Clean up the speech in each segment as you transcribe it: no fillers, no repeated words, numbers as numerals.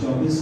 24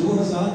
2000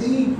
3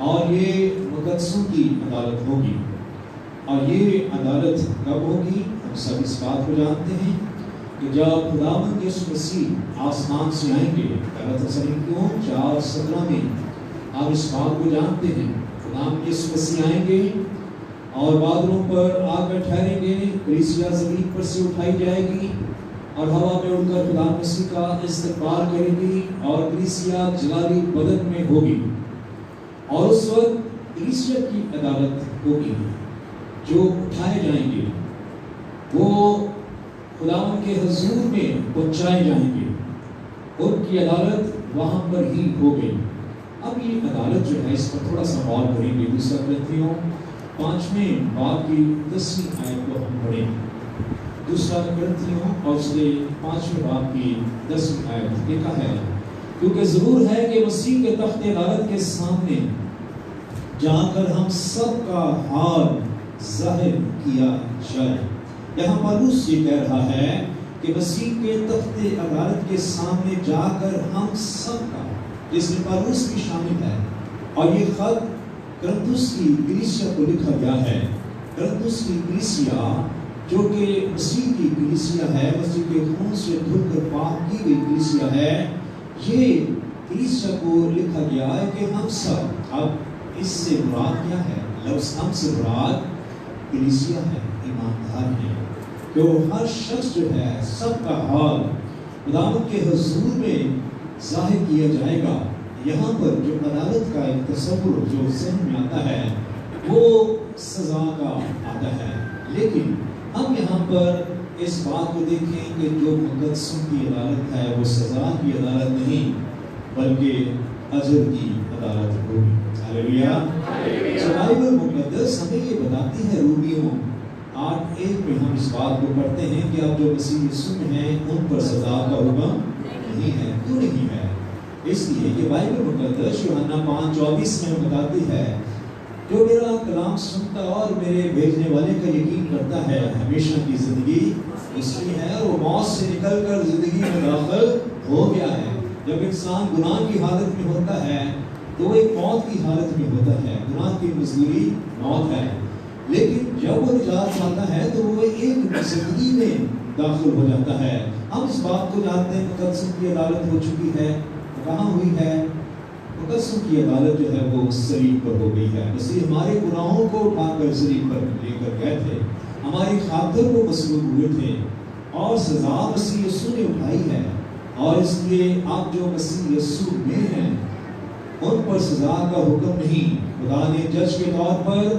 اور یہ مقدسوں کی عدالت ہوگی. اور یہ عدالت کب ہوگی؟ ہم سب اس بات کو جانتے ہیں کہ جب خداوند یسوع مسیح آسمان سے آئیں گے. تسالونیکیوں 4:17 میں آپ اس بات کو جانتے ہیں. خداوند یسوع مسیح آئیں گے اور بادلوں پر آ کر ٹھہریں گے. کلیسیا زمین پر سے اٹھائی جائے گی اور ہوا میں اڑ کر خدا مسیح کا استقبال کرے گی اور کلیسیا جلالی بدن میں ہوگی. اور اس وقت کلیسیا کی عدالت ہوگی. جو اٹھائے جائیں گے وہ خداوند کے حضور میں پہنچائے جائیں گے. ان کی عدالت وہاں پر ہی ہوگی. اب یہ عدالت جو ہے اس پر تھوڑا سا غور کریں گے. دوسرا کرنتھیوں 5ویں باب کی 10ویں آیت کو ہم پڑھیں. دوسرا کرنتھیوں اور اس کے 5ویں باب کی 10ویں آیت لکھا ہے کیونکہ ضرور ہے کہ مسیح کے تخت عدالت کے سامنے جا کر ہم سب کا حال ظاہر کیا جائے. یہاں پالوس یہ کہہ رہا ہے کہ مسیح کے تخت عدالت کے سامنے جا کر ہم سب کا، جس میں پالوس بھی شامل ہے. اور یہ خط کرنتھس کی کلیسیا کو لکھا گیا ہے. کرنتھس کی کلیسیا جو کہ مسیح کی کلیسیا ہے، مسیح کے خون سے دھل کر پاک کی گئی کلیسیا ہے. یہ کلیسیا کو لکھا گیا ہے کہ ہم سب، اب اس سے مراد کیا ہے؟ لفظ ہم سے مراد کلیسیا ہے، ایماندار ہے. کہ ہر شخص جو ہے سب کا حال خداوند کے حضور میں ظاہر کیا جائے گا. یہاں پر جو عدالت کا ایک تصور جو ذہن میں آتا ہے وہ سزا کا آتا ہے. لیکن ہم یہاں پر اس بات کو دیکھیں کہ جو مقدسوں کی عدالت ہے وہ سزا کی عدالت نہیں بلکہ اجر کی عدالت ہوگی. ہلیلویا. بائبل مقدس ہمیں یہ بتاتی ہے، رومیوں 8:1 میں ہم اس بات کو پڑھتے ہیں کہ اب جو مسیح یسوع میں ہیں ان پر سزا کا حکم نہیں ہے. کیوں نہیں ہے؟ اس لیے کہ بائبل مقدس یوحنا 5:24 میں بتاتی ہے جو میرا کلام سنتا اور میرے بھیجنے والے کا یقین کرتا ہے ہمیشہ کی زندگی اس کی ہے، اور وہ موت سے نکل کر زندگی میں داخل ہو گیا ہے. جب انسان گناہ کی حالت میں ہوتا ہے تو وہ ایک موت کی حالت میں ہوتا ہے. گناہ کی مزدوری موت ہے. لیکن جب وہ نجات پاتا ہے تو وہ ایک زندگی میں داخل ہو جاتا ہے. ہم اس بات کو جانتے ہیں مقدسوں کی عدالت ہو چکی ہے. کہاں ہوئی ہے؟ مقدسوں کی عدالت جو ہے وہ صلیب پر ہو گئی ہے. مسیح ہمارے گناہوں کو اٹھا کر صلیب پر لے کر گئے تھے، ہماری خاطر وہ مصلوب ہوئے تھے اور سزا مسیح یسوع نے اٹھائی ہے. اور اس لیے آپ جو مسیح یسوع میں ہیں ان پر سزا کا حکم نہیں. خدا نے جج کے طور پر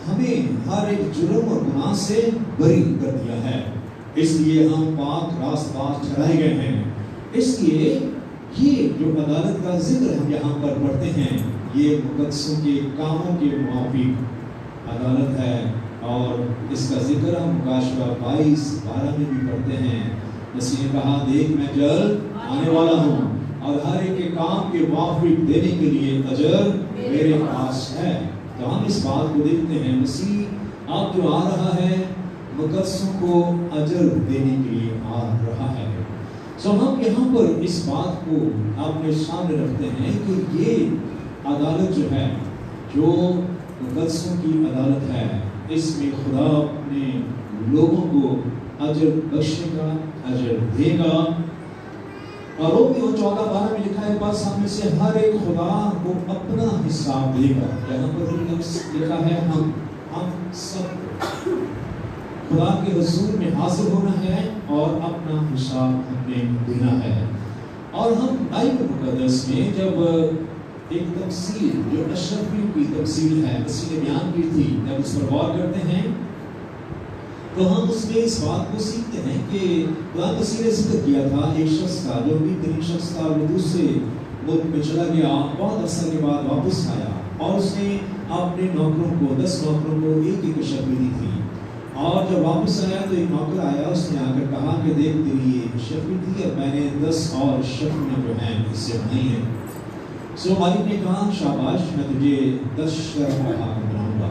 ہمیں ہر ایک جرم اور گناہ سے بری کر دیا ہے. اس لیے ہم پاک راست باز ٹھہرائے گئے ہیں. اس لیے یہ جو عدالت کا ذکر ہم یہاں پر پڑھتے ہیں یہ مقدسوں کے کاموں کے موافق عدالت ہے. اور اس کا ذکر ہم مکاشفہ 22:12 میں بھی پڑھتے ہیں. مسیح نے کہا دیکھ میں جلد آنے والا ہوں اور ہر ایک کے کام کے موافق دینے کے لیے اجر میرے پاس ہے. تو ہم اس بات کو دیکھتے ہیں مسیح آپ جو آ رہا ہے مقدسوں کو اجر دینے کے لیے آ رہا ہے. سو ہم یہاں پر اس بات کو اپنے سامنے رکھتے ہیں کہ یہ عدالت جو ہے جو مقدسوں کی عدالت ہے اس میں خدا اپنے لوگوں کو اجر بخشے گا، اجر دے گا. اور رومیوں 14:12 میں لکھا ہے بس ہم میں سے ہر ایک خدا کو اپنا حساب دے گا. یہاں پر لکھا ہے ہم سب خدا کے حضور میں حاضر ہونا ہے اور اپنا حساب ہمیں دینا ہے. اور ہم بائبل مقدس میں جب ایک تفصیل جو اشرفیوں کی تفصیل ہے مسیح نے بیان کی تھی جب اس پر غور کرتے ہیں تو ہم اس میں اس بات کو سیکھتے ہیں کہ خدا مسیح نے ذکر کیا تھا ایک شخص کا جو امیر ترین شخص تھا. وہ دوسرے ملک میں چلا گیا، بہت عرصے کے بعد واپس آیا اور اس نے اپنے نوکروں کو 10 نوکروں کو ایک ایک شکل دی تھی. اور جب واپس آیا تو ایک نوکر آیا، اس نے آ کر کہا کہ دیکھ تیری یہ شکل تھی اور میں نے 10 اور شکلیں جو ہیں اس سے بنائی ہیں. سو مالک نے کہا شاباش میں تجھے 10 شکل بناؤں گا.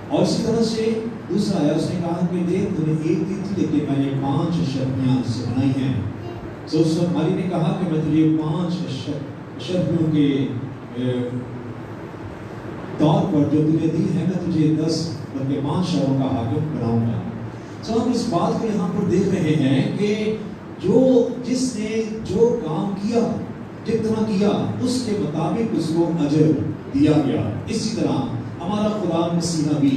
اور اسی طرح سے دوسرا آیا، اس نے کہا کہ دیکھ تمہیں ایک دی تھی لیکن میں نے 5 شکلیاں اس سے بنائی ہیں. سو اس وقت مالک نے کہا کہ میں تجھے 5 شکلوں کے طور پر جو تجھے دی ہے میں تجھے 10 بلکہ 5 شہروں کا حاکم بناؤں گا. تو ہم اس بات کو یہاں پر دیکھ رہے ہیں کہ جس نے جو کام کیا جتنا کیا اس کے مطابق اس کو اجر دیا گیا. اسی طرح ہمارا خدا مسیح بھی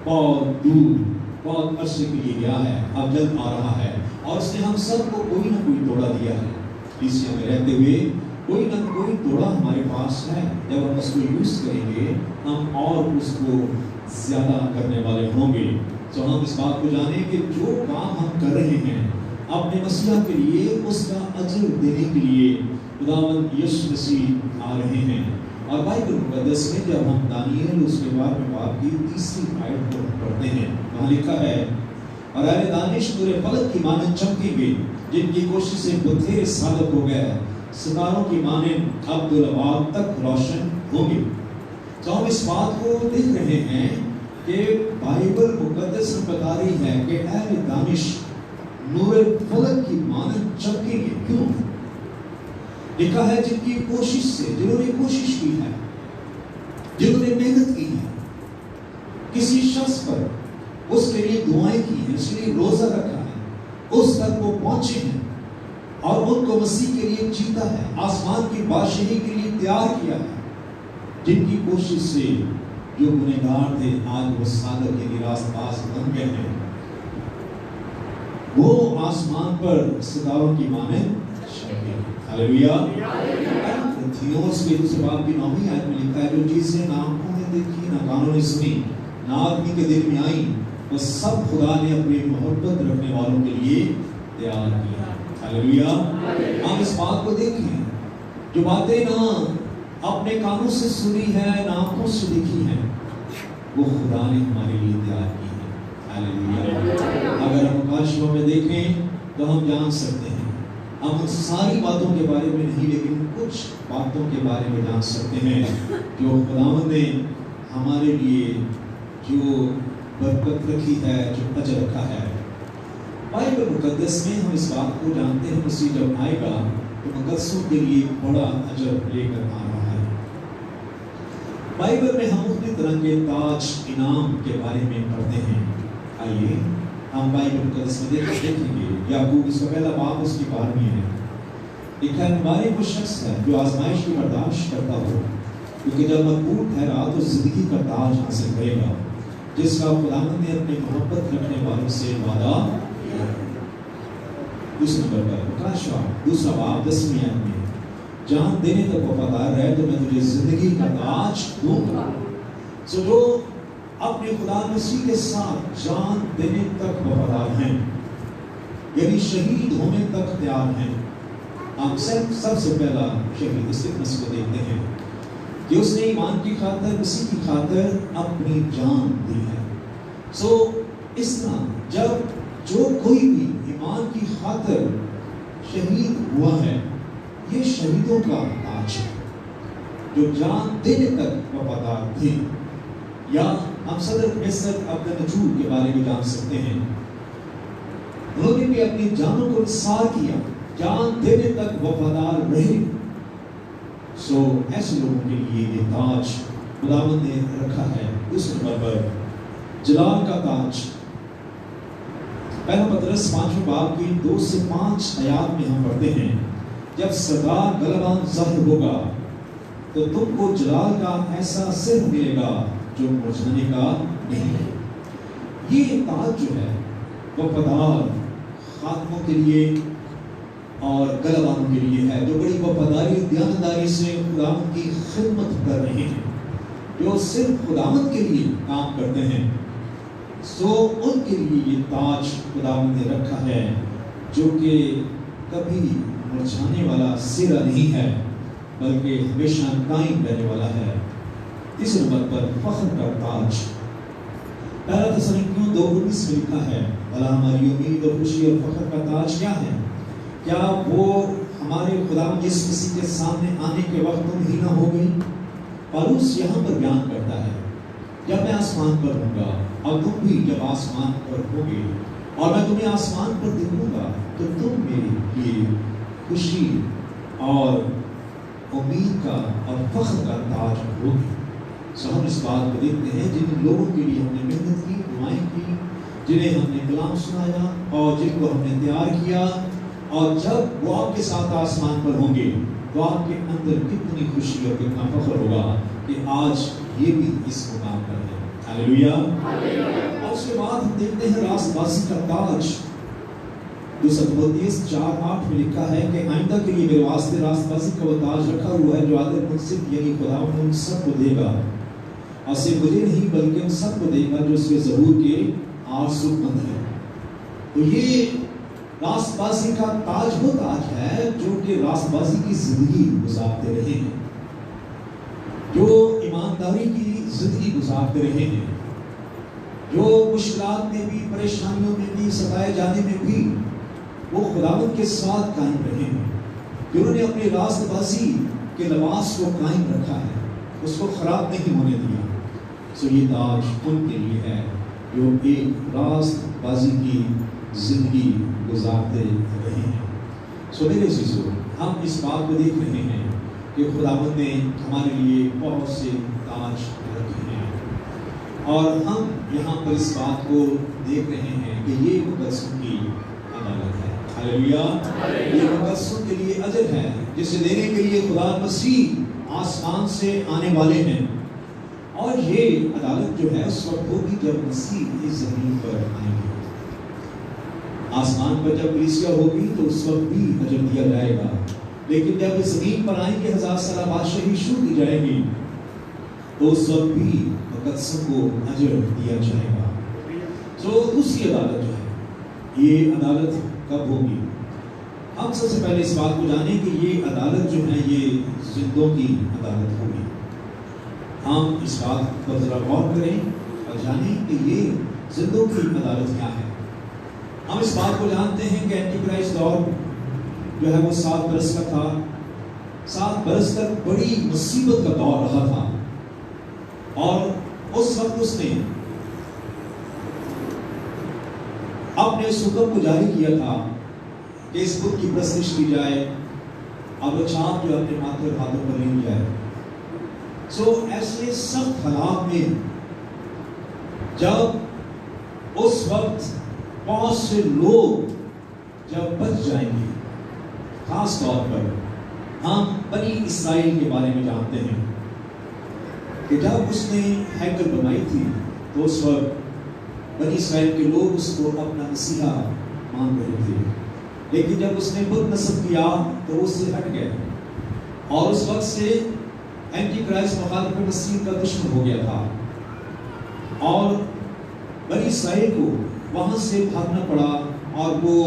بہت دور بہت عرصے کے لیے گیا ہے، اب جلد آ رہا ہے، اور اس نے ہم سب کو کوئی نہ کوئی توڑا دیا ہے. کلیسیا میں رہتے ہوئے کوئی نہ کوئی توڑا ہمارے پاس ہے. جب ہم اس کو یوز کریں گے ہم اور اس کو زیادہ کرنے والے ہوں گے. تو ہم اس بات کو جانیں کہ جو کام ہم کر رہے ہیں اپنے مسیح کے لیے اس کا اجر دینے کے لیے خداوند یسوع مسیح آ رہے ہیں. اور بائبل مقدس میں جب ہم دانیل اس کے بارے میں بات کی 3 آیت کو پڑھتے ہیں، وہاں لکھا ہے اور اہل دانش پورے فلک کی مانند چمکیں گے، جن کی کوششیں بتھیرے ثابت ہو گئے، ستاروں کی مانند عبدالآباد تک روشن ہوں گے. تو ہم اس بات کو دیکھ رہے ہیں کہ بائبل مقدس بتا رہی ہے کہ اہل دانش نور فلک کی مانند چمکیں گے. کیوں؟ لکھا ہے جن کی کوشش سے، جنہوں نے کوشش کی ہے، جنہوں نے محنت کی ہے، کسی شخص پر اس کے لیے دعائیں کی ہیں، اس کے لیے روزہ رکھا ہے، اس تک وہ پہنچے ہیں اور ان کو مسیح کے لیے جیتا ہے، آسمان کی بادشاہی کے لیے تیار کیا ہے. جن کی کوشش سے جو گنہگار تھے آج وہ صادق کے راست باز بن گئے ہیں، وہ آسمان پر ستاروں کی مانند چمکیں. ہاللویا. تھیوس کے دوسرے باب کی 9ویں آیت میں لکھا ہے جو چیزیں نہ آنکھوں نے دیکھی نہ کانوں نے سنی نہ آدمی کے دل میں آئی وہ سب خدا نے اپنی محبت رکھنے والوں کے لیے تیار کیا. ہاللویا. ہم اس بات کو دیکھیں جو باتیں نہ اپنے کانوں سے سنی ہے نہ آنکھوں سے دیکھی ہیں وہ خدا نے ہمارے لیے تیار کی ہے. ہاللویا. اگر ہم مکاشفہ میں دیکھیں تو ہم جان سکتے ہیں، ہم ان ساری باتوں کے بارے میں نہیں لیکن کچھ باتوں کے بارے میں جان سکتے ہیں جو خداوند نے ہمارے لیے جو برکت رکھی ہے، جو اجر رکھا ہے. بائبل مقدس میں ہم اس بات کو جانتے ہیں مسیح جب آئے گا تو مقدسوں کے لیے بڑا اجر لے کر آ رہا ہے. بائبل میں ہم مختلف طرح کے تاج انعام کے بارے میں پڑھتے ہیں. آئیے ہم بائبل مقدس میں دیکھیں گے. یعقوب اس کا پہلا باب اس کی 12ویں ہے. لکھا ہے مبارک وہ شخص ہے جو آزمائش کی برداشت کرتا ہو، کیونکہ جب مقبول ٹھہرا تو زندگی کا تاج حاصل کرے گا جس کا خداوند نے اپنی محبت رکھنے والوں سے وعدہ کیا. دوسرے نمبر پر مکاشفہ دوسرا باب 10ویں آیت میں جان دینے تک وفادار رہے تو میں تجھے زندگی کا تاج دوں گا. سو جو اپنے خدا مسیح کے ساتھ جان دینے تک وفادار ہیں، یعنی شہید ہونے تک تیار ہیں. ہم سب سے پہلا شہید استفانوس کو دیکھتے ہیں کہ اس نے ایمان کی خاطر مسیح کی خاطر اپنی جان دی ہے. سو اس طرح جب جو کوئی بھی ایمان کی خاطر شہید ہوا ہے یہ شہیدوں کا تاج ہے جو جان دینے تک وفادار تھے. یا ہم صدر مصر عبد النجور کے بارے میں جان سکتے ہیں، انہوں نے بھی اپنی جانوں کو نثار کیا، جان دینے تک وفادار رہے. سو ایسے لوگوں کے لیے یہ تاج خداوند نے رکھا ہے. دوسرے نمبر پر جلال کا تاج. پہلا پطرس 5ویں باب کی 2 سے 5 آیات میں ہم پڑھتے ہیں جب سردار غلبان ظاہر ہوگا تو تم کو جلال کا ایسا سر ملے گا جو مرجھانے کا نہیں ہے. یہ تاج جو ہے وفادار خاتموں کے لیے اور غلبانوں کے لیے ہے جو بڑی وفاداری دیانتداری سے خداوند کی خدمت کر رہے ہیں، جو صرف خداوند کے لیے کام کرتے ہیں. سو ان کے لیے یہ تاج خداوند نے رکھا ہے جو کہ کبھی مرجھانے والا سرا نہیں ہے بلکہ ہمیشہ قائم رہنے والا ہے. تیسرے نمبر پر فخر کا تاج. پہلا تسالونیکیوں 2:19 میں لکھا ہے بھلا ہماری امید اور خوشی اور فخر کا تاج کیا ہے؟ کیا وہ ہمارے خداوند یسوع مسیح کے سامنے آنے کے وقت تم ہی نہ ہو گئی؟ پالوس یہاں پر بیان کرتا ہے جب میں آسمان پر ہوں گا اور تم بھی جب آسمان پر ہوگے اور میں تمہیں آسمان پر دیکھوں گا تو تم میرے لیے خوشی اور امید کا اور فخر کا تاج ہوگی. سو ہم اس بات کو دیکھتے ہیں جن لوگوں کے لیے ہم نے محنت کی، دعائیں کی، جنہیں ہم نے کلام سنایا اور جن کو ہم نے تیار کیا، اور جب وہ آپ کے ساتھ آسمان پر ہوں گے تو آپ کے اندر کتنی خوشی اور کتنا فخر ہوگا کہ آج یہ بھی اس مقام پر ہے۔ ہاللیلویہ۔ اور اس کے بعد ہم دیکھتے ہیں راست بازی کا تاج، جو تموتھیوس 4:8 میں لکھا ہے کہ آئندہ کے لیے میرے واسطے راست بازی کا وہ تاج رکھا ہوا ہے جو عادل منصف یعنی خدا ان سب کو دے گا، اور صرف مجھے نہیں بلکہ ان سب کو دے گا جو اس کے ظہور کے آرزو مند ہے۔ تو یہ راست بازی کا تاج وہ تاج ہے جو کہ راست بازی کی زندگی گزارتے رہے ہیں، جو ایمانداری کی زندگی گزارتے رہے ہیں، جو مشکلات میں بھی، پریشانیوں میں بھی، ستائے جانے میں بھی وہ خداوند کے ساتھ قائم رہے ہیں، جنہوں نے اپنے راست بازی کے لباس کو قائم رکھا ہے، اس کو خراب نہیں ہونے دیا۔ سو یہ تاج ان کے لیے ہے جو ایک راست بازی کی زندگی گزارتے رہے ہیں۔ سو میرے عزیزو، ہم اس بات کو دیکھ رہے ہیں کہ خداوند نے ہمارے لیے بہت سے تاج رکھے ہیں، اور ہم یہاں پر اس بات کو دیکھ رہے ہیں کہ یہ مقدسوں کی عدالت ہے۔ ہاللیلویہ۔ یہ مقدسوں کے لیے اجر ہے جسے دینے کے لیے خدا مسیح آسمان سے آنے والے ہیں، اور یہ عدالت جو ہے اس وقت ہوگی جب مسیح اس زمین پر آئیں گے۔ آسمان پر جب کلیسیا ہوگی تو اس وقت بھی اجر دیا جائے گا، لیکن جب اس زمین پر آئیں گے 1000 سالہ بادشاہی شروع کی جائے گی تو اس وقت بھی مقدسوں کو اجر دیا جائے گا۔ تو دوسری عدالت جو ہے، یہ عدالت کب ہوگی؟ ہم سب سے پہلے اس بات کو جانیں کہ یہ عدالت جو ہے یہ زندوں کی عدالت ہوگی۔ ہم اس بات پر ذرا غور کریں اور جانیں کہ یہ زندوں کی عدالت کیا ہے۔ ہم اس بات کو جانتے ہیں کہ اینٹی کرائسٹ دور جو ہے وہ 7 برس کا تھا، 7 برس تک بڑی مصیبت کا دور رہا تھا، اور اس وقت اس نے اپنے اس حکم کو جاری کیا تھا کہ اس بت کی پرستش کی جائے اور وہ چھاپ جو اپنے ماتھے اور ہاتھوں پر لی جائے۔ سو ایسے سخت حالات میں جب اس وقت بہت سے لوگ جب بچ جائیں گے، خاص طور پر ہم بنی اسرائیل کے بارے میں جانتے ہیں کہ جب اس نے ہیکل بنائی تھی تو اس وقت بنی اسرائیل کے لوگ اس کو اپنا مسیحا مان رہے تھے، لیکن جب اس نے بت نصب کیا تو اس سے ہٹ گئے، اور اس وقت سے اینٹی کرائسٹ مخالف مسیح کا دشمن ہو گیا تھا، اور بنی اسرائیل کو وہاں سے بھاگنا پڑا، اور وہ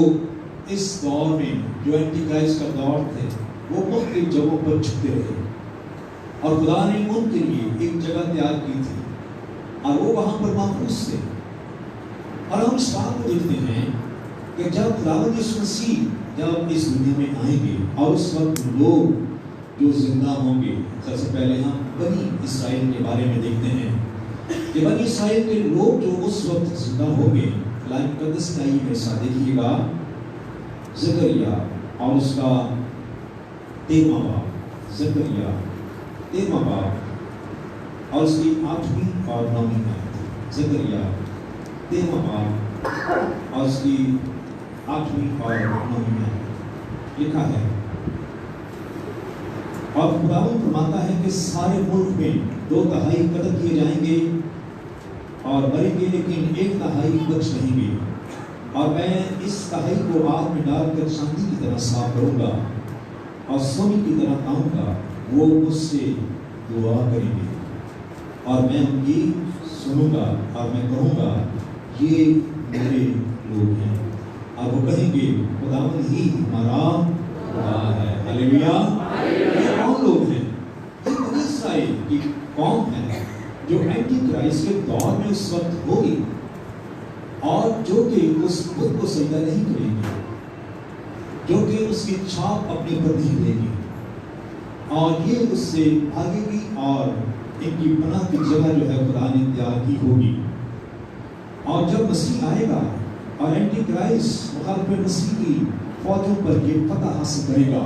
اس دور میں جو اینٹی کرائسٹ کا دور تھے وہ مختلف جگہوں پر چھپتے رہے، اور خدا نے ان کے لیے ایک جگہ تیار کی تھی اور وہ وہاں پر محفوظ تھے۔ اور ہم اس بات کو دیکھتے ہیں کہ جب خداوند یسوع مسیح جب اس دنیا میں آئیں گے اور اس وقت لوگ جو زندہ ہوں گے، سب سے پہلے ہم بنی اسرائیل کے بارے میں دیکھتے ہیں کہ بنی اسرائیل کے لوگ جو اس وقت زندہ ہوں گے، کلام مقدس کا یہ حصہ دیکھیے گا، زکریا اور اس کا 13واں باب، زکریا 13واں باب اور اس کی 8ویں اور 9ویں آیت، زکریا 13واں باب اور اس کی 8ویں اور 9ویں آیت لکھا ہے، اور خداوند فرماتا ہے کہ سارے ملک میں 2/3 قتل کیے جائیں گے اور مریں گے، لیکن 1/3 بچ رہیں گے، اور میں اس 1/3 کو آگ میں ڈال کر چاندی کی طرح صاف کروں گا اور سونے کی طرح کہوں گا، وہ مجھ سے دعا کریں گے اور میں ان کی سنوں گا، اور میں کہوں گا یہ میرے لوگ ہیں، اور وہ کہیں گے خداوند ہی ہمارا خدا ہے۔ ہاللیلویہ۔ یہ کون لوگ ہیں؟ یہ بنی اسرائیل کی قوم ہے جو اینٹی کرائسٹ کے دور میں اس وقت ہوگی، اور جو کہ اس بت کو سجدہ نہیں کریں گے، جو کہ اس کی چھاپ اپنے پر نہیں لیں گے، اور یہ اس سے بھاگے گی، اور ان کی پناہ کی جگہ جو ہے خدا نے تیار کی ہوگی۔ اور جب مسیح آئے گا اور اینٹی کرائسٹ مخالف مسیح کی فوجوں پر یہ فتح حاصل کرے گا،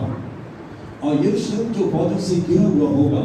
اور یروشلم جو فوجوں سے گھرا ہوا ہوگا،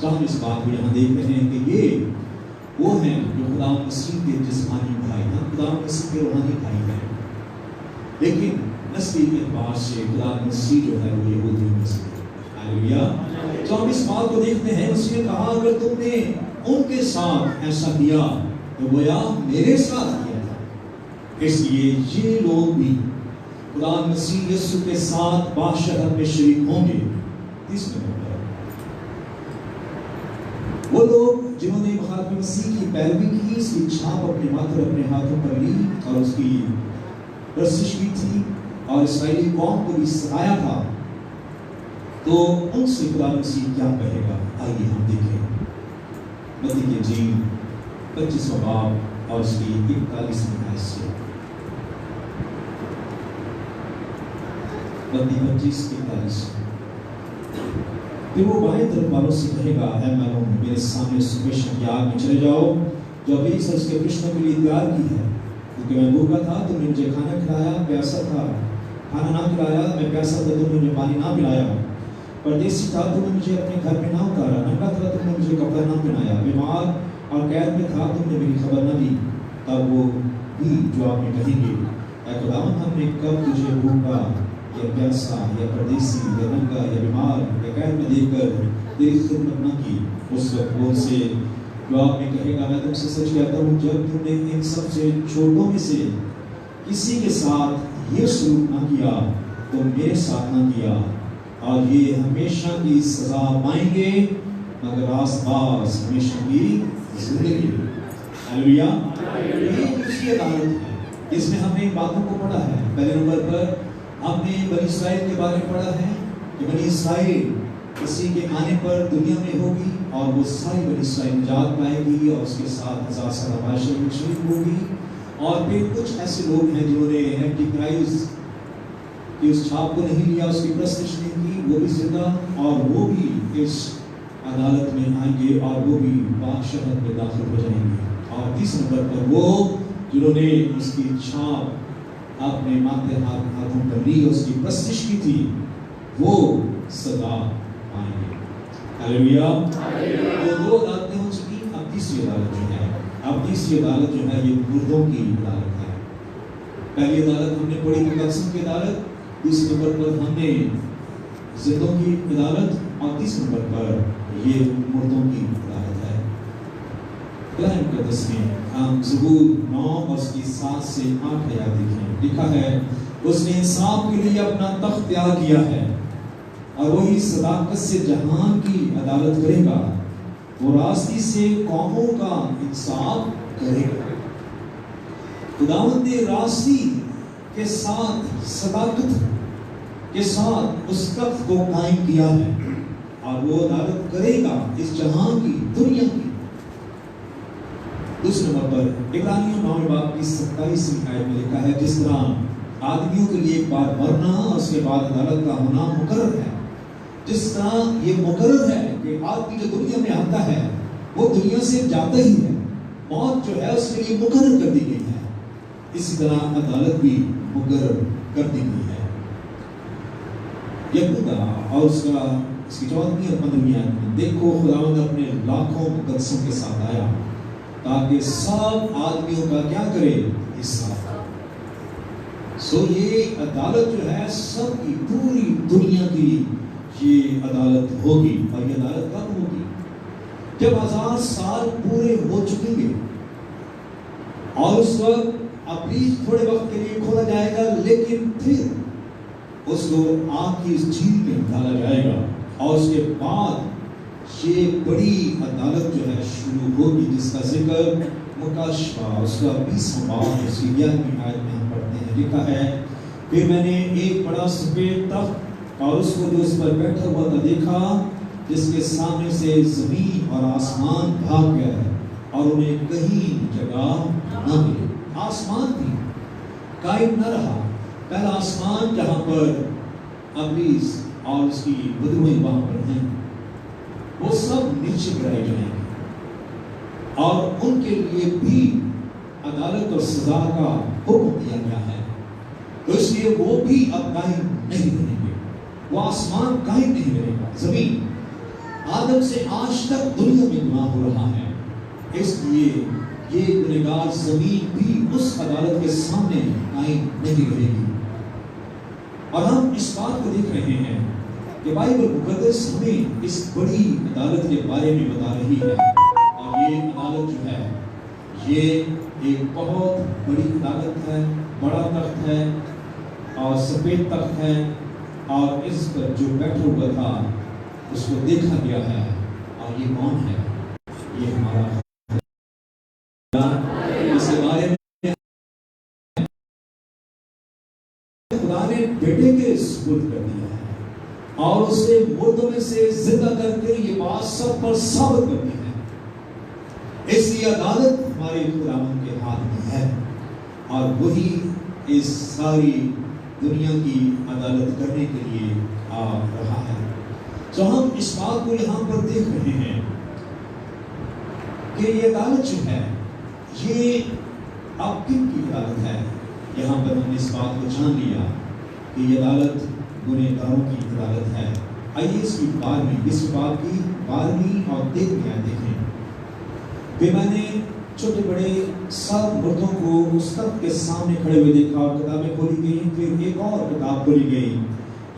تو ہم اس بات کو یہاں دیکھتے ہیں کہ یہ وہ ہیں جو خدا مسیح کے جسمانی بھائی ہیں، خدا مسیح کے روحانی بھائی ہیں، لیکن نسلی اعتبار سے خدا مسیح جو ہے وہ یہودیوں میں سے ہے۔ ہاللیلویہ۔ تو ہم اس بات کو دیکھتے ہیں، اس نے کہا اگر تم نے ان کے ساتھ ایسا کیا تو گویا میرے ساتھ کیا تھا، اس لیے یہ لوگ بھی خدا مسیح یسوع کے ساتھ باشرت میں شریک ہوں گے۔ اس میں وہ لوگ جنہوں نے مخاطب مسیح کی پیروی کی، اس کی چھاپ اپنے ماتھے اپنے ہاتھوں پر لی اور اس کی پرستش کی تھی اور اسرائیلی قوم کو بھی ستایا تھا، تو ان سے خدا مسیح کیا کہے گا؟ آئیے ہم دیکھیں متی کی انجیل 25واں باب اور اس کی 41ویں آیت سے۔ متی 25:41۔ پھر وہ بائیں طرف والوں سے کہے گا، اے معلوم میرے سامنے سپیشن کی آگ میں چلے جاؤ جو ابھی سے اس کے پرشنوں کے لیے تیار کی ہے، کیونکہ میں بھوکا تھا تم نے مجھے کھانا کھلایا، پیاسا تھا کھانا نہ کھلایا، میں پیاسا تھا تم نے مجھے پانی نہ پلایا، پردیسی تھا تم نے مجھے اپنے گھر میں نہ اتارا، ننگا تھا تم نے مجھے کپڑا نہ پہنایا، بیمار اور قید میں تھا تم نے میری خبر نہ لی۔ تب وہ بھی جواب میں کہیں گے، اے خداوند ہم نے کب تجھے بھوکا یا پیاسا یا پردیسی یا ننگا یا بیمار یا قید میں دے کر تیری خدمت نہ کی؟ اس وقت وہ سے جواب میں کہے گا، میں تم سے سچ کہتا ہوں جب تم نے ان سب سے چھوٹوں میں سے کسی کے ساتھ یہ سلوک نہ کیا تو میرے ساتھ نہ کیا، اور یہ ہمیشہ کی سزا پائیں گے مگر راست باز ہمیشہ کی زندگی۔ ہاللیلویہ۔ یہ دوسری عدالت ہے جس میں ہم نے ان باتوں کو پڑھا ہے۔ پہلے نمبر پر ہم نے بنی اسرائیل کے بارے میں پڑھا ہے کہ بنی اسرائیل مسیح کے آنے پر دنیا میں ہوگی اور وہ ساری بنی اسرائیل نجات پائے گی اور اس کے ساتھ 1000 سالہ بادشاہی میں شریک ہوگی۔ اور پھر کچھ ایسے لوگ ہیں جنہوں نے اینٹی کرائسٹ کی اس چھاپ کو نہیں لیا، اس کی پرستش نہیں کی، وہ بھی زندہ اور وہ بھی اس عدالت میں آئیں گے اور وہ بھی بادشاہت میں داخل ہو جائیں گے۔ اور تیسرے نمبر پر وہ جنہوں نے اس کی چھاپ اپنے ماتھے ہاتھوں پر لی، اس کی پرستش کی تھی، وہ سزا پائیں گے۔ ہاللیلویہ۔ وہ دو عدالتیں ہو چکی، اب تیسری عدالت جو ہے، جو ہے یہ مردوں کی عدالت ہے۔ پہلی عدالت ہم نے پڑھی کہ قسم کی عدالت، دوسرے نمبر پر ہم نے زندوں کی عدالت اور تیسرے نمبر پر یہ مردوں کی عدالت ہے۔ قرآن مقدس میں ہم زبور 9 اور اس کی 7 سے 8 آیات دیکھیں، لکھا ہے اس نے انصاف کے لیے اپنا تخت تیار کیا ہے اور وہی صداقت سے جہان کی عدالت کرے گا، وہ راستی سے قوموں کا انصاف کرے گا۔ خداوند نے راستی کے ساتھ صداقت کے ساتھ اس تخت کو قائم کیا ہے اور وہ عدالت کرے گا اس جہان کی، دنیا کی۔ دوسرے نمبر پر عبرانیوں 9 باب کی 27ویں آیت میں لکھا ہے، جس طرح آدمیوں کے لیے ایک بار مرنا اور اس کے بعد عدالت کا ہونا مقرر ہے، جس طرح یہ مقرر ہے کہ آدمی جو دنیا میں آتا ہے وہ دنیا سے جاتا ہی ہے، موت جو ہے اس کے لیے مقرر کر دی گئی ہے، اسی طرح عدالت بھی مقرر کر دی گئی ہے۔ یہودا اور اس کی 14ویں اور 15ویں آیت میں دیکھو خداوند اپنے لاکھوں مقدسوں کے ساتھ آیا تاکہ سب آدمیوں کا کیا کرے؟ حساب۔ سو یہ عدالت جو ہے سب کی، پوری دنیا کی یہ عدالت ہوگی، اور یہ عدالت کب ہوگی؟ جب 1000 سال پورے ہو چکیں گے اور اس وقت ابلیس تھوڑے وقت کے لیے کھولا جائے گا، لیکن پھر اس کو آگ کی اس جھیل میں ڈالا جائے گا اور اس کے بعد یہ بڑی عدالت جو ہے شروع ہوگی، جس کا ذکر مکاشفہ اس کا 20واں باب اس کی 11ویں آیت میں ہم پڑھتے ہیں، لکھا ہے پھر میں نے ایک بڑا سفید تخت اور اس کو جو اس پر بیٹھا ہوا تھا دیکھا، جس کے سامنے سے زمین اور آسمان بھاگ گیا ہے اور انہیں کہیں جگہ نہ ملی۔ آسمان بھی قائم نہ رہا، پہلا آسمان جہاں پر ابلیس اور اس کی بدروہیں وہاں پر ہیں، وہ سب نیچے گرائے جائیں گے اور ان کے لیے بھی عدالت اور سزا کا حکم دیا گیا ہے، تو اس لیے وہ بھی اب قائم نہیں رہیں گے، وہ آسمان قائم نہیں رہے گا، زمین آدم سے آج تک دنیا میں گناہ ہو رہا ہے، اس لیے یہ گنہگار زمین بھی اس عدالت کے سامنے قائم نہیں رہے گی۔ اور ہم اس بات کو دیکھ رہے ہیں کہ بائبل مقدس ہمیں اس بڑی عدالت کے بارے میں بتا رہی ہے، اور یہ عدالت جو ہے یہ ایک بہت بڑی عدالت ہے، بڑا تخت ہے اور سفید تخت ہے، اور اس پر جو بیٹھا ہوا تھا اس کو دیکھا گیا ہے، اور یہ کون ہے؟ یہ ہمارا اس کے بارے میں خدا نے بیٹے کے سپرد کر دیا ہے، اور اسے مردوں میں سے زندہ کر کے یہ بات سب پر ثابت کر دی ہے۔ اس لیے عدالت ہمارے خداوند کے ہاتھ میں ہے، اور وہی اس ساری دنیا کی عدالت کرنے کے لیے آ رہا ہے۔ تو ہم اس بات کو یہاں پر دیکھ رہے ہیں کہ یہ عدالت جو ہے یہ اب کن کی عدالت ہے۔ یہاں پر ہم نے اس بات کو جان لیا کہ یہ عدالت گنہگاروں کی عدالت ہے۔ آئیے اس کی اس بات کی 12ویں اور 13ویں آیت دیکھیں۔ پھر میں نے چھوٹے بڑے سب مردوں کو اس تخت کے سامنے کھڑے ہوئے دیکھا، کتابیں کھولی گئیں، پھر ایک اور کتاب کھولی گئی،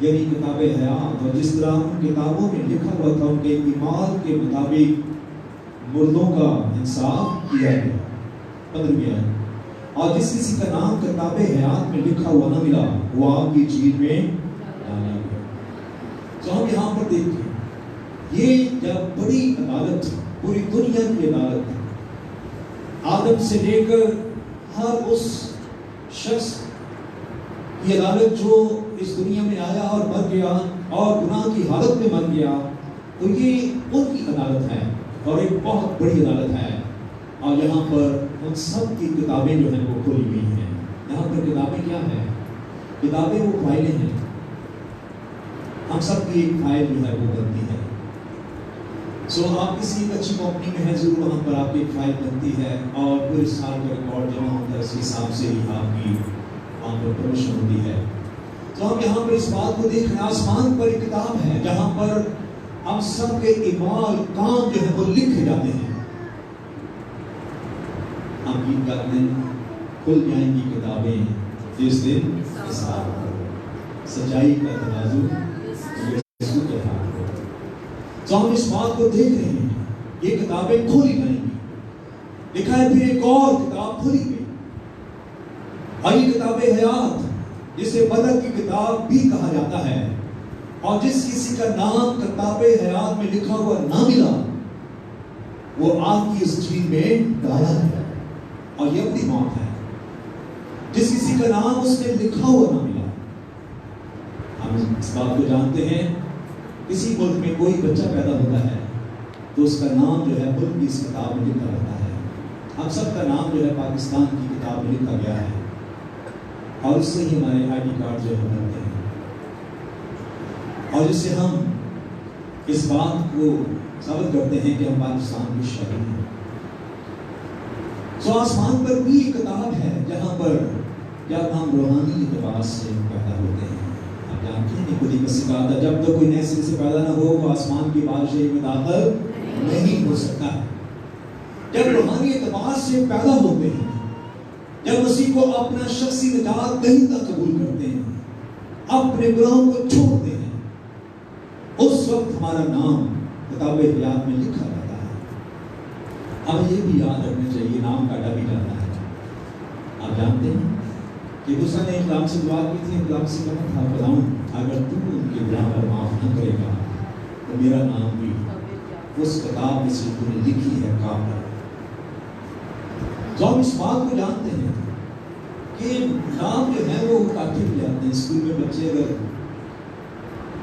یعنی کتاب حیات، اور جس طرح ان کتابوں میں لکھا ہوا تھا ان کے ایمان کے مطابق مردوں کا انصاف کیا گیا۔ 15ویں آیت، اور جس کسی کا نام کتاب حیات میں لکھا ہوا نہ ملا وہ آگ کی جھیل میں ڈالا گیا۔ تو ہم یہاں پر دیکھیں یہ جب بڑی عدالت، پوری دنیا کی عدالت، آدم سے لے کر ہر اس شخص کی عدالت جو اس دنیا میں آیا اور مر گیا اور گناہ کی حالت میں مر گیا، تو یہ ان کی عدالت ہے اور ایک بہت بڑی عدالت ہے۔ اور یہاں پر ان سب کی کتابیں جو ہیں وہ کھولی گئی ہیں۔ یہاں پر کتابیں کیا ہیں؟ کتابیں وہ فائلیں ہیں، ہم سب کی ایک فائل جو ہے وہ بنتی ہے۔ آپ کسی ایک اچھی کمپنی میں ہیں، ضرور وہاں پر آپ کی ایک فائل بنتی ہے، اور پورے سال کا ریکارڈ جمع ہوتا ہے، اس حساب سے ہی آپ کی وہاں پر پروموشن ہوتی ہے۔ تو ہم یہاں پر اس بات کو دیکھ رہے ہیں، آسمان پر ایک کتاب ہے جہاں پر ہم سب کے اعمال، کام جو ہے وہ لکھے جاتے ہیں۔ ہم عید کا دن کھل جائیں گی کتابیں، جس دن حساب ہو، سچائی کا ترازو یسوع کے ہاتھ ہو۔ تو ہم اس بات کو دیکھ رہے ہیں، یہ کتابیں کھولی جائیں گی۔ لکھا ہے پھر ایک اور کتاب کھولی گئی، اور یہ کتاب حیات جسے بدر کی کتاب بھی کہا جاتا ہے، اور جس کسی کا نام کتاب حیات میں لکھا ہوا نہ ملا وہ آگ کی اس جھیل میں ڈالا گیا، اور یہ اپنی موت ہے۔ جس کسی کا نام اس میں لکھا ہوا نہ ملا، ہم اس بات کو جانتے ہیں، کسی ملک میں کوئی بچہ پیدا ہوتا ہے تو اس کا نام جو ہے ملک کی اس کتاب میں لکھا رہتا ہے۔ ہم سب کا نام جو ہے پاکستان کی کتاب میں لکھا گیا ہے، اور اس سے ہی ہمارے آئی ڈی کارڈ جو ہے بنتے ہیں، اور جس سے ہم اس بات کو ثابت کرتے ہیں کہ ہم پاکستان کے شہری ہیں۔ آسمان پر بھی ایک کتاب ہے جہاں پر جب ہم روحانی اعتبار سے پیدا ہوتے ہیں، آپ جانتے ہیں خود ہی مسیح کہا تھا جب تک کوئی نئے سرے سے پیدا نہ ہو وہ آسمان کی بادشاہی میں داخل نہیں ہو سکتا ہے۔ جب روحانی اعتبار سے پیدا ہوتے ہیں، جب مسیح کو اپنا شخصی نجات دہندہ قبول کرتے ہیں، اپنے گناہوں کو چھوڑتے ہیں، اس وقت ہمارا نام کتاب حیات میں لکھا جاتا ہے۔ اب یہ بھی یاد رکھنا چاہیے، نام کاٹا بھی جاتا ہے۔ آپ جانتے ہیں کہ دوسرا نے اقلام سے دعا کی تھی، اقلام سے کہا تھا خداؤں اگر تو ان کے گناہ پر معاف نہ کرے گا تو میرا نام بھی اس کتاب میں سے تو نے لکھی ہے کام ہے۔ تو ہم اس بات کو جانتے ہیں کہ نام جو ہے وہ کاٹے بھی جاتے ہیں۔ اسکول میں بچے اگر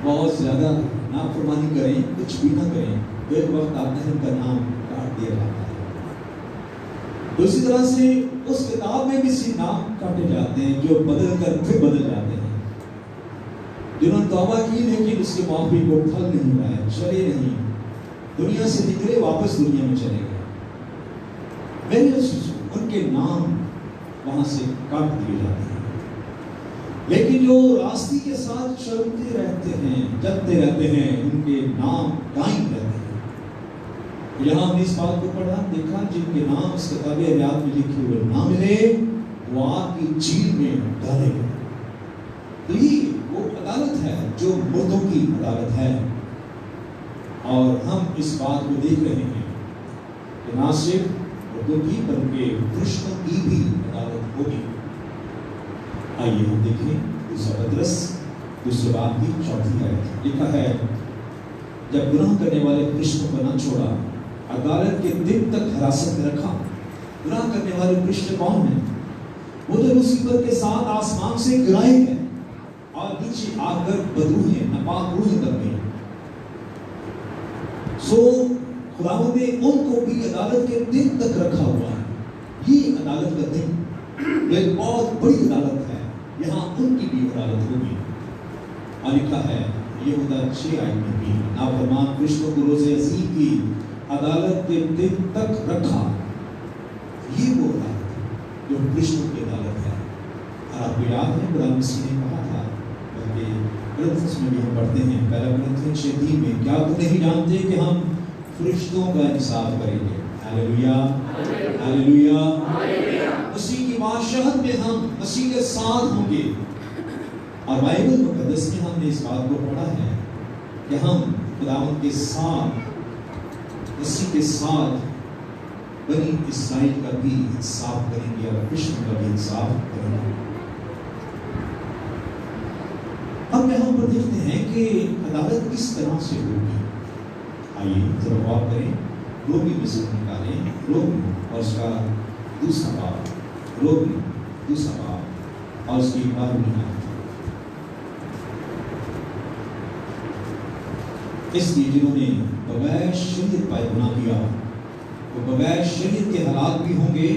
بہت زیادہ نافرمانی کریں، کچھ بھی نہ کریں، تو ایک وقت آتا ہے ان کا نام کاٹ دیا جاتا ہے۔ تو اسی طرح سے اس کتاب میں بھی سی نام کاٹے جاتے ہیں جو بدل کر پھر بدل جاتے ہیں، جنہوں نے توبہ کی لیکن اس کے معافی کو پھل نہیں ہوا ہے، چلے نہیں، دنیا سے نکلے واپس دنیا میں چلے گئے۔ میرے ان کے نام وہاں سے کاٹ دیے جاتے ہیں، لیکن جو راستی کے ساتھ چلتے رہتے ہیں، چلتے رہتے ہیں، ان کے نام قائم رہتے ہیں۔ یہاں ہم نے اس بات کو پڑھا، دیکھا جن کے نام اس کتاب حیات میں لکھے ہوئے نہ ملے وہ آگ کی جھیل میں ڈالے گئے۔ تو یہ وہ عدالت ہے جو مردوں کی عدالت ہے، اور ہم اس بات کو دیکھ رہے ہیں کہ نہ صرف مردوں کی بلکہ فرشتوں کی بھی عدالت ہوگی۔ آئیے ہم دیکھیں دوسرا پطرس دوسرے باب کی 4 آیت، لکھا ہے جب گناہ کرنے والے فرشتوں کو نہ چھوڑا، عدالت کے دن تک حراست میں رکھا۔ گناہ کرنے والے فرشتے کون ہیں؟ وہ جو لوسیفر کے ساتھ آسمان سے گرائے گئے اور نیچے آ کر بدروہیں ناپاک روحیں بن گئی۔ سو خداوند نے ان کو بھی عدالت کے دن تک رکھا ہوا ہے۔ یہ عدالت کا دن ایک بہت بڑی عدالت ہے، یہاں ان کی بھی عدالت ہوگی۔ اور لکھا ہے یہودا 6 آیت میں بھی نافرمان فرشتوں کو روز عظیم کی عدالت کے دن تک رکھا۔ یہ وہ عدالت جو فرشتوں کی عدالت ہے۔ اور آپ کو یاد ہے قرآن مسیح نے کہا تھا، بلکہ کرنتھیس میں بھی ہم پڑھتے ہیں، پہلا کرنتھیس 6:3 میں، کیا تم نہیں جانتے کہ ہم فرشتوں کا انصاف کریں گے؟ Hallelujah hallelujah. مسیح کی معاشرت میں ہم مسیح کے ساتھ ہوں گے۔ اور بائبل مقدس میں ہم نے اس بات کو پڑھا ہے کہ ہم خداوند کے ساتھ مسیح کے ساتھ بنی اسرائیل کا بھی انصاف کریں گے اور فرشتوں کا بھی انصاف کریں گے۔ ہم یہاں پر دیکھتے ہیں کہ عدالت کس طرح سے ہوگی۔ آئیے ذرا غور کریں، رومی میں سے نکالیں، رومی اور اس کا دوسرا باب، رومی دوسرا باب اور اس کی 12ویں آیت۔ اس لیے جنہوں نے بغیر شریعت پائے گناہ کیا وہ بغیر شریعت کے ہلاک بھی ہوں گے،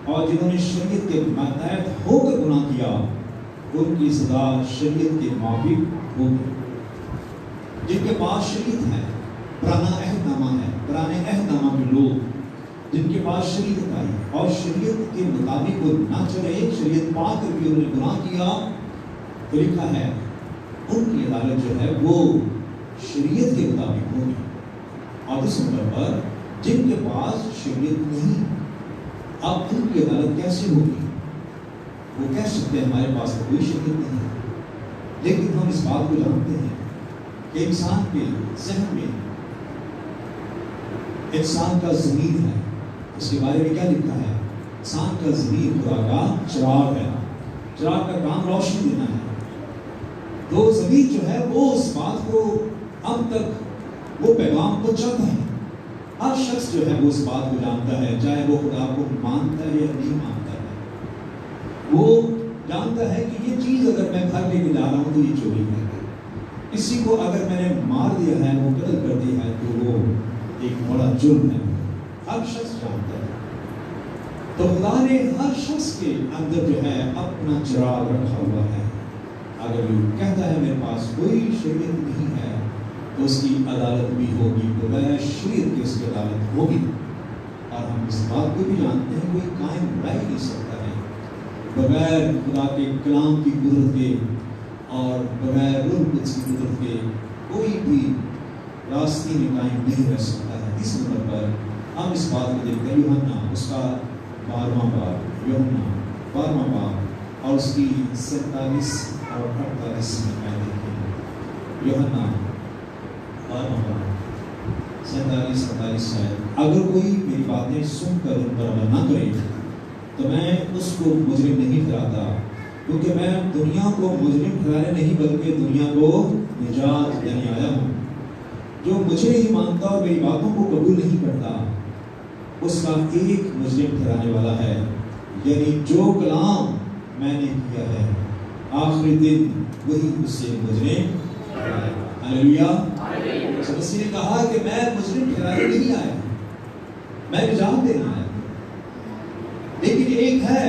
اور جنہوں نے شریعت کے ماتحت ہو کر گناہ کیا ان کی سزا شریعت کے موافق ہوگی۔ جن کے پاس شریعت ہے، پرانا عہد نامہ ہے، پرانے عہد نامہ میں لوگ جن کے پاس شریعت آئی اور شریعت کے مطابق وہ نہ چلے، شریعت پا کر بھی انہوں نے گناہ کیا، تو لکھا ہے ان کی عدالت جو ہے وہ شریعت کے مطابق ہوگی۔ اور اس نمبر پر جن کے پاس شریعت نہیں، اب ان کی عدالت کیسے ہوگی؟ وہ کہہ سکتے ہیں ہمارے پاس تو کوئی شریعت نہیں ہے، لیکن ہم اس بات کو جانتے ہیں کہ انسان کے ذہن میں انسان کا ضمیر ہے۔ اس کے بارے میں کیا لکھا ہے؟ انسان کا ضمیر خدا کا چراغ ہے، چراغ کا کام روشنی دینا ہے۔ تو ضمیر جو ہے وہ اس بات کو اب تک وہ پیغام پہنچاتا ہے۔ ہر شخص جو ہے وہ اس بات کو جانتا ہے، چاہے وہ خدا کو مانتا ہے یا نہیں مانتا ہے، وہ جانتا ہے کہ یہ چیز اگر میں گھر لے کے جا رہا ہوں تو یہ چوری ہے، کسی کو اگر میں نے مار دیا ہے، وہ قتل کر دیا ہے تو وہ ایک بڑا جرم ہے۔ ہر شخص جانتا ہے۔ تو خدا نے ہر شخص کے اندر جو ہے اپنا چراغ رکھا ہوا ہے۔ اگر یہ کہتا ہے میرے پاس کوئی شریعت نہیں ہے تو اس کی عدالت بھی ہوگی، بغیر شریعت کی اس کی عدالت ہوگی۔ اور ہم اس بات کو بھی جانتے ہیں کوئی قائم رہ نہیں سکتا ہے بغیر خدا کے کلام کی قدرت کے اور بغیر روح القدس کی قدرت کے، کوئی بھی راستے میں قائم نہیں رہ سکتا ہے۔ اس نمبر پر ہم اس بات کو دیکھ کر یوحنا اس کا 12واں باب، یوحنا 12واں باب اور اس کی 47 اور 48 میں آئے دیکھیں۔ یوحنا 12واں باب 47-48 ہے، اگر کوئی میری باتیں سن کر ان پر عمل نہ کرے تو میں اس کو مجرم نہیں ٹھہراتا، کیونکہ میں دنیا کو مجرم ٹھہرانے نہیں بلکہ دنیا کو نجات دینے آیا ہوں۔ جو مجھے نہیں مانتا اور میری باتوں کو قبول نہیں کرتا اس کا ایک مجرم ٹھہرانے والا ہے، یعنی جو کلام میں نے کیا ہے آخری دن وہی اس سے مجرم ٹھہرائے گا۔ ہاللویا۔ مسیح نے کہا کہ میں مجرم ٹھہرانے نہیں آیا، میں نجات دینا آیا، لیکن ایک ہے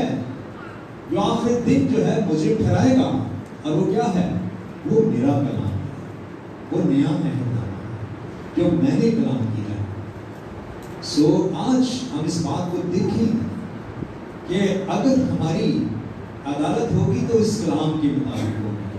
جو آخری دن جو ہے مجرم ٹھہرائے گا، اور وہ کیا ہے؟ وہ میرا کلام ہے، وہ نیا عہد جو میں نے کلام کیا ہے۔ سو آج ہم اس بات کو دیکھیں کہ اگر ہماری عدالت ہوگی تو اس کلام کے مطابق ہوگی۔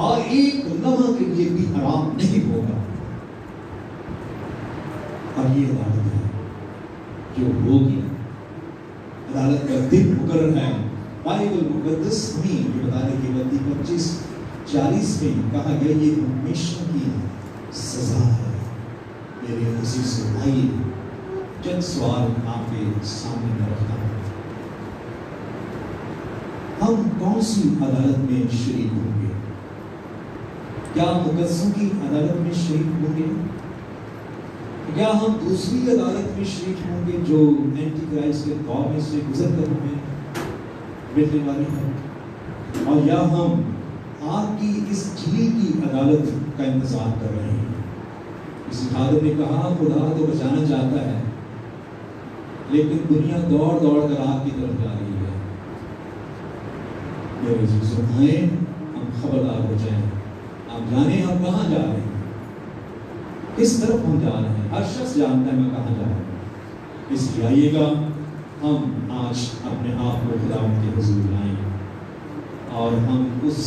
اور ایک لمحہ کے لیے بھی آرام نہیں ہوگا. اور یہ عدالت ہے جو ہوگی. عدالت کا دن مقرر ہے. بائبل مقدس میں یہ بتانے کی بدی 25-40 میں کہا گیا یہ ہمیشہ کی سزا ہے. میرے عزیز بھائی چند سوال آپ کے سامنے میں رکھتا ہوں. ہم کون سی عدالت میں شریک ہوں گے؟ کیا مقدسوں کی عدالت میں شریک ہوں گے؟ کیا ہم دوسری عدالت میں شریک ہوں گے جو اینٹی کرائسٹ کے دور میں سے گزر کر ہمیں ملنے والی ہے؟ اور یا ہم آگ کی اس جھیل کی عدالت کا انتظار کر رہے ہیں؟ کسی خادم نے کہا خدا تو بچانا چاہتا ہے لیکن دنیا دوڑ دوڑ کر آگ کی طرف جا رہی ہے. میرے عزیزو آئیں ہم خبردار ہو جائیں. آپ جانیں ہم کہاں جا رہے ہیں, کس طرف ہم جا رہے ہیں. ہر شخص جانتا ہے میں کہاں جا رہا ہوں. اس لیے آئیے گا ہم آج اپنے آپ کو خدا کے حضور لائیں اور ہم اس